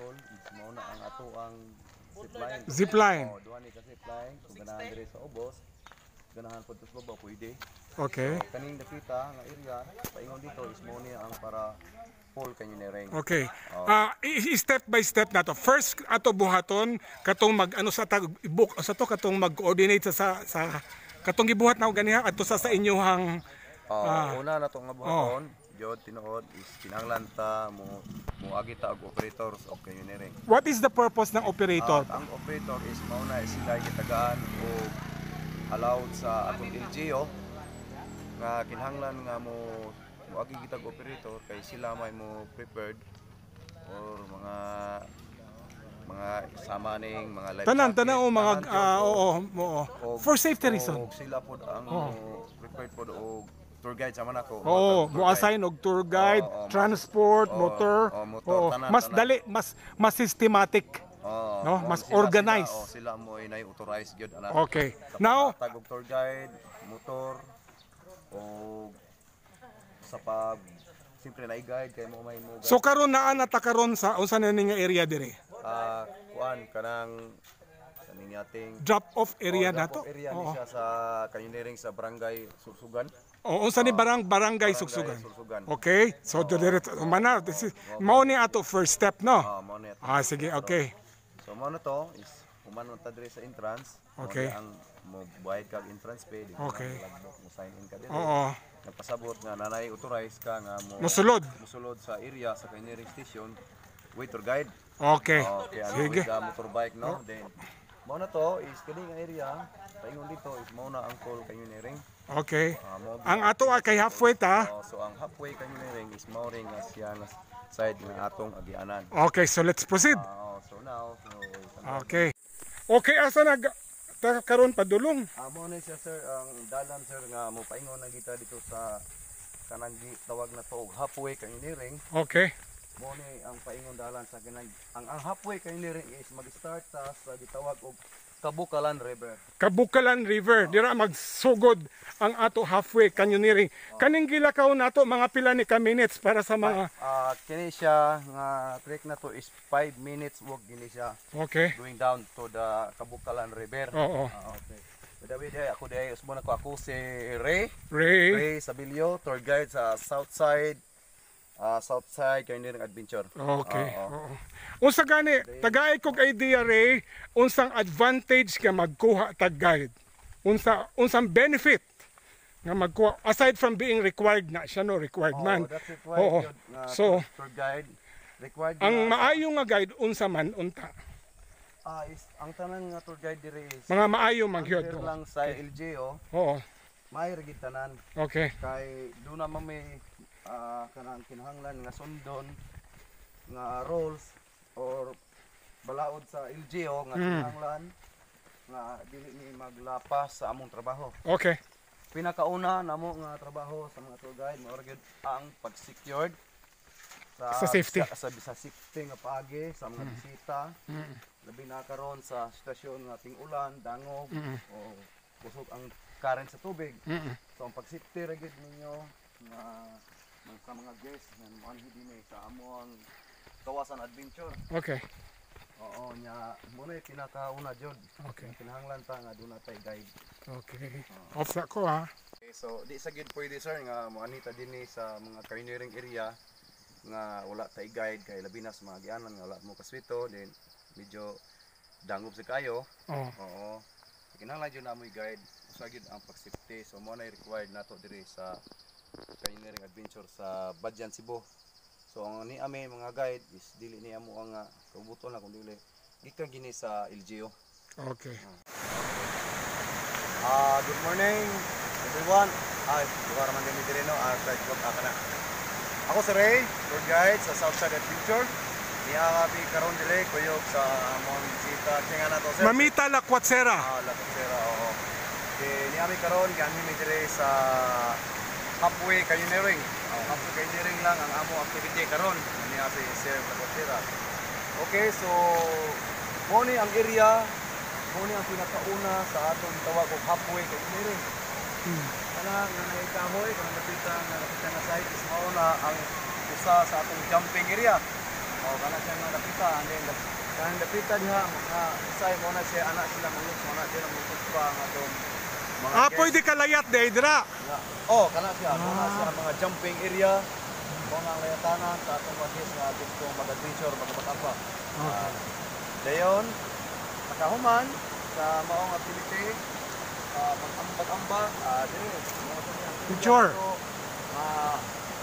idol, mao na ang ato ang zipline. Zipline. Oh, duha ni ka zipline, kung ganahan dire sa ubos, ganahan pud sa baba pwede. Okay. So, kaning nakita nga area, paingon dito is mo ni ang para full canyoneering. Okay. Step by step na to. First ato buhaton katong mag ano sa tag book sa to katong mag-coordinate sa katong gibuhat na og ganiha adto sa inyohang una na to nga buhaton, jud tinuod is kinahanglan ta mo agita og operators of canyoneering. What is the purpose ng operator? Ang operator is mao na sila gitagaan o allowed sa atong LGU nga kinahanglan nga mo agi kitag operator kay sila may mo prepared or mga sama ning mga life Tanan o mga for safety reason. Sila pod ang prepared pod og tour guide sama nako. Mo assign og tour guide, transport, motor. Mas dali, mas systematic. No, mas organized. Sila mo ay authorized gyud ana. Okay. Now, tagog tour guide, motor o sa pag siyempre na i-guide kay mo may mo. So karon naa nata karon sa unsa na nga area dire? Kuan kanang kaning ating drop off area nato. Area ni siya sa canyoneering sa barangay Sursugan. Unsa ni barangay Sursugan. Okay. So dire mana this is mao ni ato first step no. Sige, okay. So mao na to is human ta dire sa entrance. Okay. Ang mo bayad kag entrance fee. Okay. Mo sign in ka dire. Nagpasabot nga nanay authorized ka nga musulod sa area sa canyoneering station with tour guide. Okay. Sige. Motorbike no. Then mao na to is kini nga area paingon dito is mao na ang full canyoneering. Okay. Ang ato kay halfway ta. So ang halfway canyoneering is mao ring nga siya nga side nga atong agianan. Okay, so let's proceed. So now okay. Okay, asa karon padulong? Mo na siya sir ang dalan sir nga mo paingon na kita dito sa kanang tawag na to halfway canyoneering. Okay. Mo ni ang paingon dalan sa kanang ang halfway canyoneering is mag-start sa gitawag og Kabukalan River. Kabukalan River, dira magsugod ang ato halfway canyoneering. Kaning gilakaw nato mga pila ni ka minutes para sa mga kini siya nga trek na to is 5 minutes walk gini siya. Okay. Going down to the Kabukalan River. Okay. David, ako day usbon ako si Ray Sabilio, tour guide sa Southside canyoneering adventure. Okay. Unsa gani tagay kog idea Ray, unsang advantage ka magkuha tag guide? Unsang benefit nga magkuha aside from being required na siya no required man. That's required. So tour guide required. Ang maayo nga guide unsa man unta? Ang tanan nga tour guide dire is mga maayo magyod lang sa LGU. May regitanan. Okay. Kay do na may kanang kinahanglan nga sundon nga rules or balaod sa LGU nga kinahanglan nga dili ni maglapas sa among trabaho. Okay. Pinakauna namo nga trabaho sa mga tour guide mao gyud ang pag-secured sa safety. Sa safety nga paagi sa mga bisita. Labi na karon sa stasyon nga ting-ulan, dangog o kusog ang current sa tubig. So ang pag-safety ra gyud ninyo nga sa mga guests nga manhi dinhi sa among Kawasan Adventure. Okay. Nya mo na pinakauna jud. Okay. Kinahanglan ta nga dunay tay guide. Okay. Off na ko ha. Okay, so di sa gid pwede sir nga moanita dinhi sa mga canyoneering area nga wala tay guide kay labi na sa mga agianan nga wala mo kaswito then medyo dangob sa kayo. Kinahanglan jud namoy guide usa gid ang pag-safety. So mo na required nato diri sa canyoneering adventure sa Badyan, Cebu. So ang ni ame mga guide is dili niya mo ang kabuton na kun dili gikan gini sa LGU. Okay. Good morning everyone. Buwara man din dire no. Ako si Ray, tour guide sa Southside Adventure. Niya karon dili kuyog sa among bisita kinga nato sir. Mamita Lakwatserra. Lakwatserra. Niya karon gani dire sa halfway canyoneering. Halfway canyoneering lang ang amo activity karon niya si Sir Lakwatserra. Okay, so mo ni ang area, mo ni ang pinakauna sa atong tawag og halfway canyoneering. Ana nga naikahoy kung nakita nga site is mao na ang usa sa atong jumping area. Oh, kana siya nga napita, and then kanang napita diha mga usay mo na siya anak sila mga mo na sila mo pa nga dong mga Ah, guests. pwede ka layat day dira. Oh, kana siya mo na siya mga jumping area. Mo nga layatanan sa atong mga guests nga gusto mag-adventure, magpatapa. Dayon nakahuman sa maong activity, mag-ambag-ambag, dire Picture.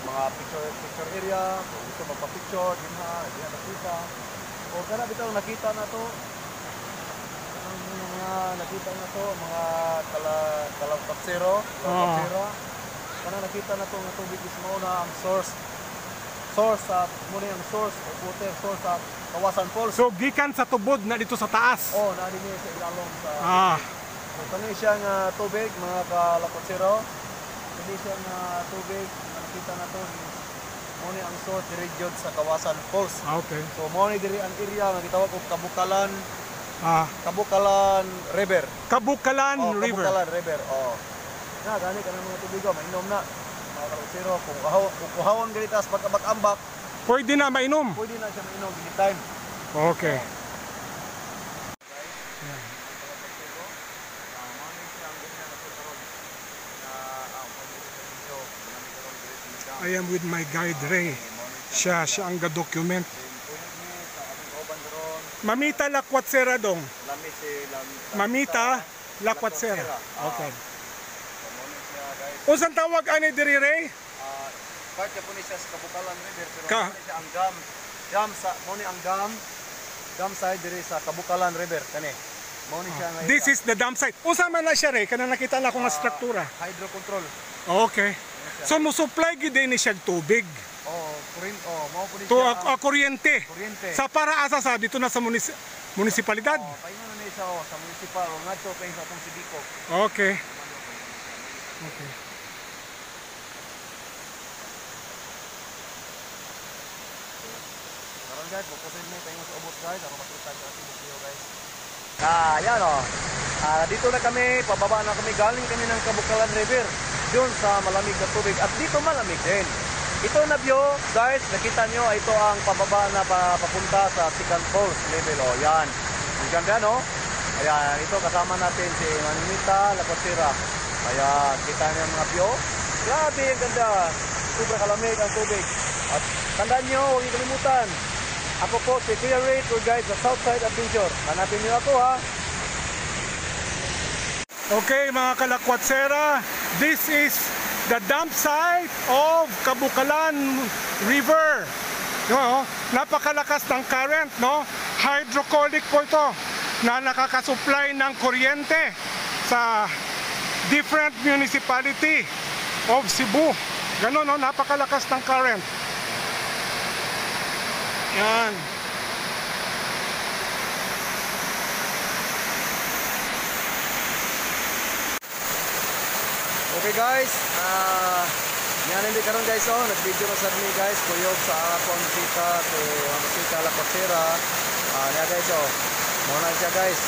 mga picture area, kung gusto magpa-picture, diha nakita. O kana bitaw nakita na to. Ang mga nakita na to, mga kalawtatsero, kana nakita na to nga tubig is mao na ang source sa muna ang source o water source sa Kawasan Falls. So gikan sa tubod na dito sa taas. Oh, naadi niya sa ilalom sa so, kani siya nga tubig mga kalawtatsero. Kani siya nga tubig nga nakita na to mo ni ang source diri jud sa Kawasan Falls. Okay. So mo ni diri ang area nga gitawag og Kabukalan River. Kabukalan River. Kabukalan River. Oh. Na gani kanang mga tubig mainom na. Mga kalawtatsero kung kuhawon ganitas pagkabak-ambak, Pwede na mainom. pwede na siya mainom anytime. Okay. I am with my guide Ray. Siya ang ga-document. Mamita Lakwatsera dong. Mamita Lakwatsera. Okay. Unsan tawag ani diri Ray? Part po ni siya sa Kabukalan River pero Ka. mo ni siya ang dam sa mo ni ang dam side diri sa Kabukalan River kani. Mo ni siya nga This is the dam site. Unsa man na siya Ray? Kana nakita na ko nga struktura. hydro control. Okay. So mo supply gid ni siya tubig. Mao po ni To siya kuryente. kuryente. Sa para asa sa dito na sa munisipalidad. Paingon na ni siya sa municipal o ngadto kay sa atong Sibico. Okay. Okay. Karon guys, bukusin mo tayo sa ubos guys, ako makita sa ating video guys. Yan o. Dito na kami, pababa na kami, galing kami ng Kabukalan River. Doon sa malamig na tubig at dito malamig din. Ito na view, guys, nakita nyo, ito ang pababa na papunta sa Second Falls level. O, yan. Ang ganda, no? Ayan, ito kasama natin si Mamita Lakwatsera. Ayan, kita nyo ang mga view. Grabe, ang ganda. Super kalamig ang tubig. At tandaan nyo, huwag niyo kalimutan. Ako po si Kuya Ray, tour guide sa Southside Adventure. Hanapin nyo ako, ha? Okay mga Kalakwatsera, this is the dump site of Kabukalan River. No, napakalakas ng current, no? Hydrocolic po ito na nakakasupply ng kuryente sa different municipality of Cebu. Ganon, no? Napakalakas ng current. Yan. Okay guys, yan hindi karon guys, nag-video na sa ni guys, kuyog sa akong bisita si Mamita Lakwatsera. Niya guys, muna siya guys.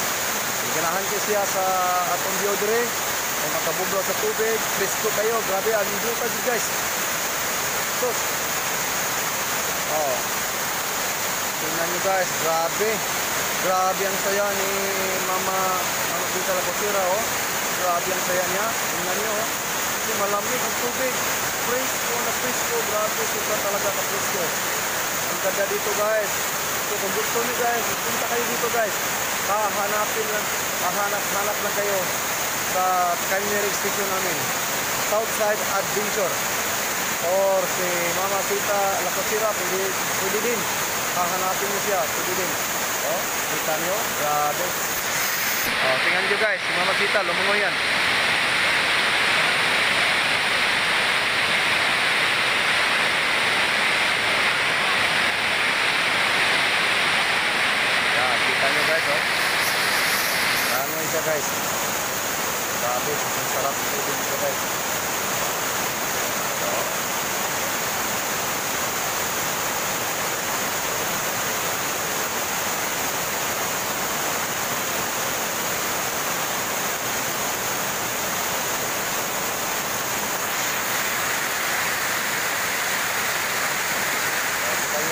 Ganahan ko siya sa atong view dire. Kung makabublo sa tubig, presko kayo, grabe ang buta guys. Sus. Tingnan nyo guys, grabe. Grabe ang saya ni Mamita Lakwatsera, Grabe ang saya niya. Tingnan nyo, kasi malamig ang tubig. Presko na presko. Grabe, super talaga ka presko. Ang ganda dito guys. So kung gusto nyo guys, punta kayo dito guys. Hanap lang kayo sa culinary station namin. Southside Adventure. Or si Mamita Lakwatsera, pwede din. Hahanapin nyo siya, pwede din. Kita nyo, grabe. Tingnan nyo guys, si Mamita, lumungo yan. Yan, kita nyo guys, Langoy siya guys. Grabe, ang sarap tubig siya guys.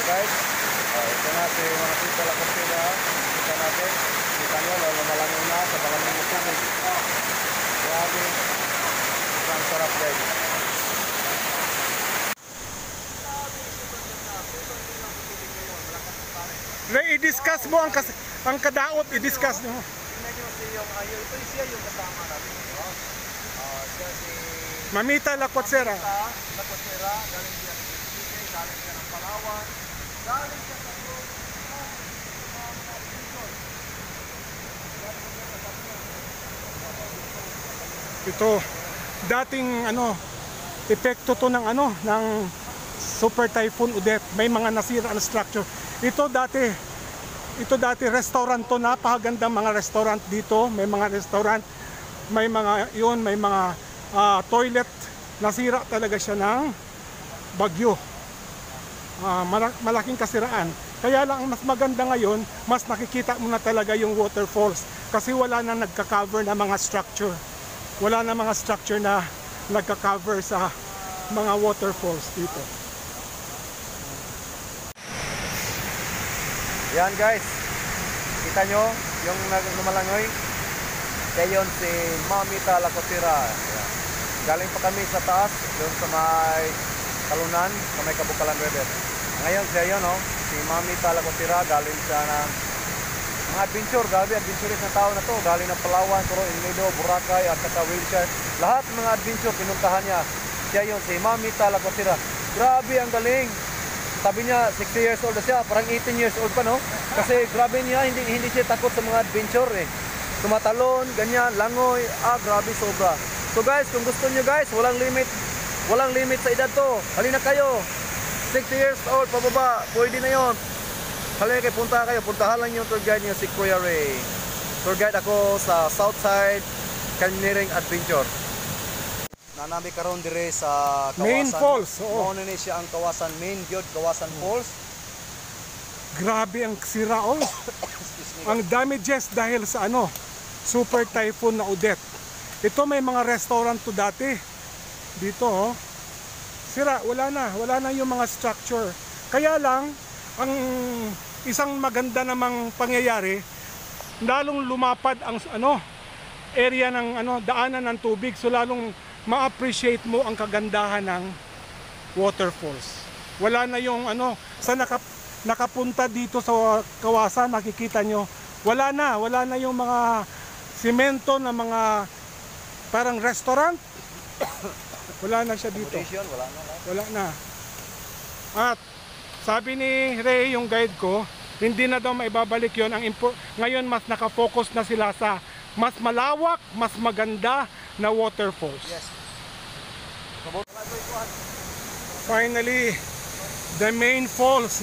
Guys, ito Dala Costera, kita natin. Kita nyo, lumalangon na sa balaming ng tubig. Grabe. Ang sarap guys. Ray, i-discuss mo ang kadaot, i-discuss mo. Tingnan nyo si yung ayo. Ito siya yung kasama natin. Siya si Mamita Lacotsera. Lacotsera, galing siya ng City, galing siya ng Palawan, galing siya sa Ito, dating epekto to ng ng Super Typhoon Odette. May mga nasira na structure. Ito dati restaurant to, napakagandang mga restaurant dito. May mga restaurant, may mga toilet. Nasira talaga siya ng bagyo. Malaking kasiraan. Kaya lang ang mas maganda ngayon, mas nakikita mo na talaga yung waterfalls kasi wala na nagka-cover na mga structure. Wala na mga structure na nagka-cover sa mga waterfalls dito. Yan guys, kita nyo yung lumalangoy. Kaya yun si Mamita Lacotsera. Galing pa kami sa taas, doon sa may Talunan, sa may Kabukalan River. Ngayon siya yun, si Mamita Lacotsera, galing siya ng mga adventure. Grabe, adventurous na tao na to. Galing ng Palawan, Coro, Ilmedo, Boracay, at saka wheelchair. Lahat ng mga adventure, pinuntahan niya. Siya yun, si Mamita Lacotsera. Grabe, ang galing. Sabi niya, 60 years old na siya, parang 18 years old pa, no? Kasi grabe niya, hindi siya takot sa mga adventure, Tumatalon, ganyan, langoy, grabe, sobra. So guys, kung gusto niyo guys, walang limit sa edad to. Halina kayo, 60 years old, pababa, pwede na yon. Halina kayo, puntahan lang yung tour guide niyo, si Kuya Ray. Tour guide ako sa Southside Canyoneering Adventure. Nanami karon dire sa Kawasan. Main Falls, oo. Mao ni siya ang Kawasan Main Gyud Kawasan Falls. Grabe ang sira, ang damages dahil sa Super Typhoon na Odette. Ito may mga restaurant to dati. Dito, sira, wala na yung mga structure. Kaya lang, ang isang maganda namang pangyayari, lalong lumapad ang area ng daanan ng tubig, so lalong ma-appreciate mo ang kagandahan ng waterfalls. Wala na yung sa nakapunta dito sa Kawasan, makikita nyo, wala na yung mga simento na mga parang restaurant. Wala na siya dito. Wala na. At sabi ni Ray, yung guide ko, hindi na daw maibabalik yon. Ngayon mas nakafocus na sila sa mas malawak, mas maganda na waterfalls. Yes. Finally, the main falls,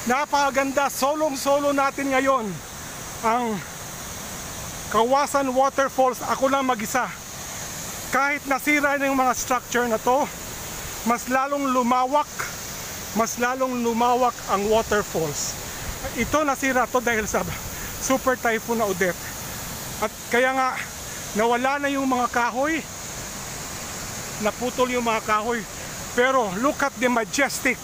Napakaganda, solong-solo natin ngayon ang Kawasan Waterfalls. Ako lang mag-isa. Kahit nasira na yung mga structure na to, mas lalong lumawak ang waterfalls. Ito nasira to dahil sa Super Typhoon na Odette. At kaya nga nawala na yung mga kahoy, naputol yung mga kahoy. Pero look at the majestic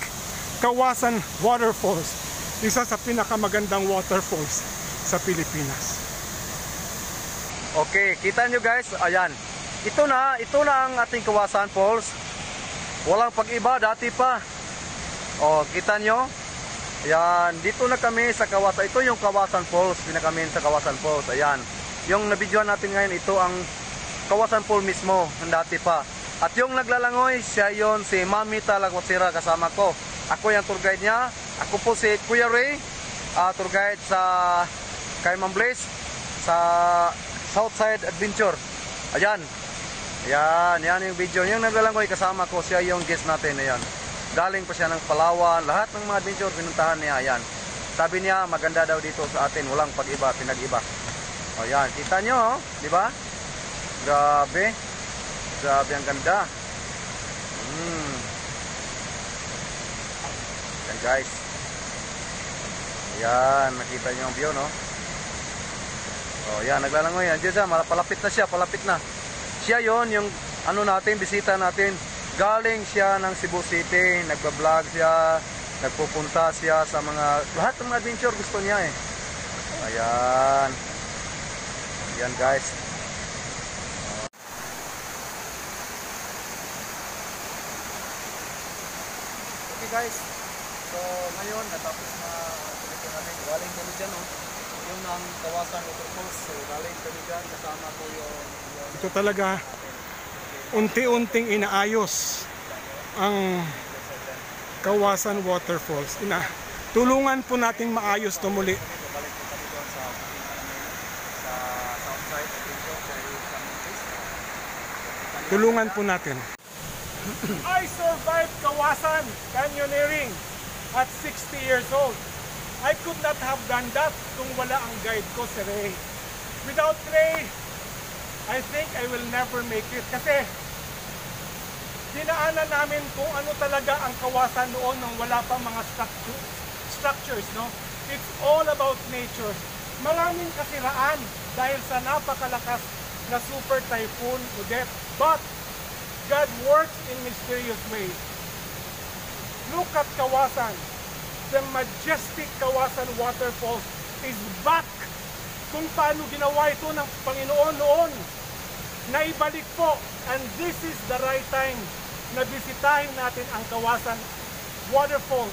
Kawasan Waterfalls, isa sa pinakamagandang waterfalls sa Pilipinas. Okay, kita nyo guys, ayan. Ito na ang ating Kawasan Falls. Walang pag-iba, dati pa. Kita nyo? Ayan, dito na kami sa Kawasan. Ito yung Kawasan Falls, pinakamin sa Kawasan Falls. Ayan, yung nabidyoan natin ngayon, ito ang Kawasan Falls mismo, ng dati pa. At yung naglalangoy, siya yon si Mamita Lacotsera, kasama ko. Ako yung tour guide niya. Ako po si Kuya Ray, tour guide sa Cayman Blaze, sa Southside Adventure. Ayan. Yan yung video. Yung naglalangoy, kasama ko, siya yung guest natin. Ayan. Galing pa siya ng Palawan. Lahat ng mga adventure, pinuntahan niya. Ayan. Sabi niya, maganda daw dito sa atin. Walang pag-iba, pinag-iba. Ayan. Kita nyo, di ba? Grabe. Grabe ang ganda. Ayan guys. Ayan, nakita nyo ang view, no? Ayan, naglalangoy yan. Diyan siya, palapit na siya, palapit na. Siya yon yung natin, bisita natin. Galing siya ng Cebu City, nagbablog siya. nagpupunta siya sa lahat ng mga adventure gusto niya eh. Ayan. Ayan guys. Okay guys. So ngayon natapos na ito namin. Galing kami dyan oh. Yung ang Kawasan Waterfalls. So galing kami dyan. Kasama ko yung Ito talaga, unti-unting inaayos ang Kawasan Waterfalls. Tulungan po nating maayos ito muli. balik po kami doon sa Southside Adventure sa Tulungan po natin. I survived Kawasan Canyoneering at 60 years old. I could not have done that kung wala ang guide ko si Ray. Without Ray, I think I will never make it. Kasi dinaanan namin kung ano talaga ang Kawasan noon nang wala pa mga structures, no? It's all about nature. Maraming kasiraan dahil sa napakalakas na super typhoon Odette. But God works in mysterious ways. Look at Kawasan. The majestic Kawasan Waterfalls is back. Kung paano ginawa ito ng Panginoon noon, naibalik po. And this is the right time na bisitahin natin ang Kawasan Waterfalls,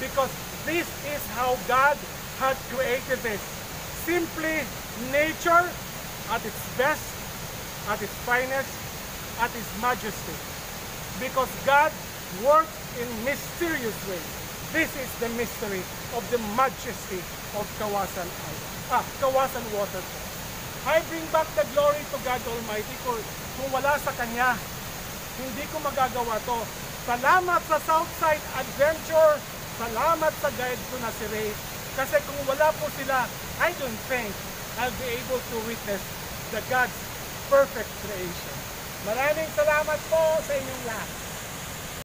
because this is how God had created this. Simply nature at its best, at its finest, at its majesty. Because God works in mysterious ways. This is the mystery of the majesty of Kawasan Waterfalls. I bring back the glory to God Almighty. Kung wala sa Kanya, hindi ko magagawa to. Salamat sa Southside Adventure. Salamat sa guide ko na si Ray. Kasi kung wala po sila, I don't think I'll be able to witness the God's perfect creation. Maraming salamat po sa inyong lahat.